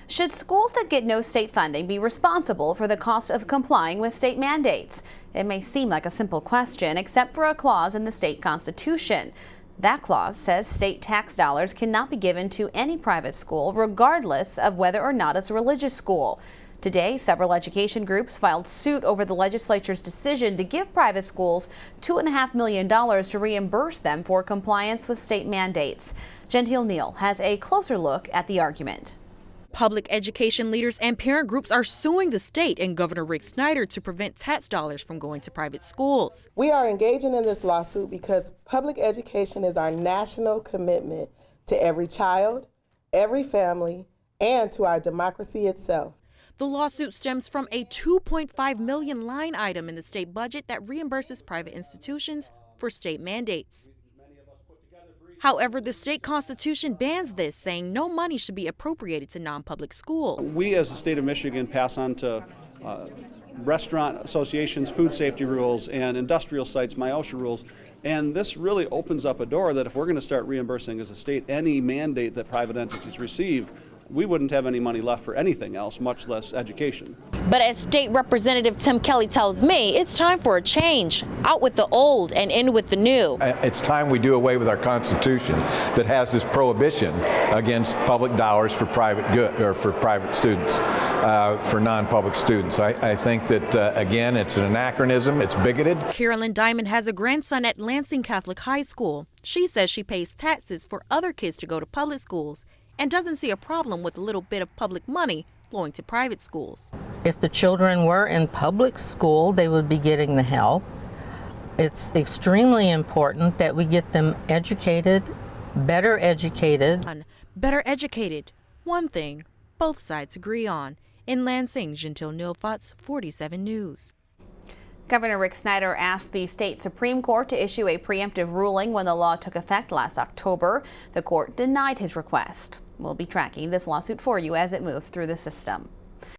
Should schools that get no state funding be responsible for the cost of complying with state mandates? It may seem like a simple question, except for a clause in the state constitution. That clause says state tax dollars cannot be given to any private school, regardless of whether or not it's a religious school. Today, several education groups filed suit over the legislature's decision to give private schools $2.5 million to reimburse them for compliance with state mandates. Gentile Neal has a closer look at the argument. Public education leaders and parent groups are suing the state and Governor Rick Snyder to prevent tax dollars from going to private schools. We are engaging in this lawsuit because public education is our national commitment to every child, every family, and to our democracy itself. The lawsuit stems from a $2.5 million line item in the state budget that reimburses private institutions for state mandates. However, the state constitution bans this, saying no money should be appropriated to non-public schools. We as the state of Michigan pass on to restaurant associations food safety rules and industrial sites MIOSHA rules, and this really opens up a door that if we're going to start reimbursing as a state any mandate that private entities receive, we wouldn't have any money left for anything else, much less education. But as State Representative Tim Kelly tells me, it's time for a change. Out with the old and in with the new. It's time we do away with our Constitution that has this prohibition against public dollars for private good or for private students, for non-public students. I think that, again, it's an anachronism. It's bigoted. Carolyn Diamond has a grandson at Lansing Catholic High School. She says she pays taxes for other kids to go to public schools and doesn't see a problem with a little bit of public money flowing to private schools. If the children were in public school, they would be getting the help. It's extremely important that we get them educated, better educated. Better educated, one thing both sides agree on. In Lansing, Gentile Neal, Fox 47 News. Governor Rick Snyder asked the state Supreme Court to issue a preemptive ruling when the law took effect last October. The court denied his request. We'll be tracking this lawsuit for you as it moves through the system.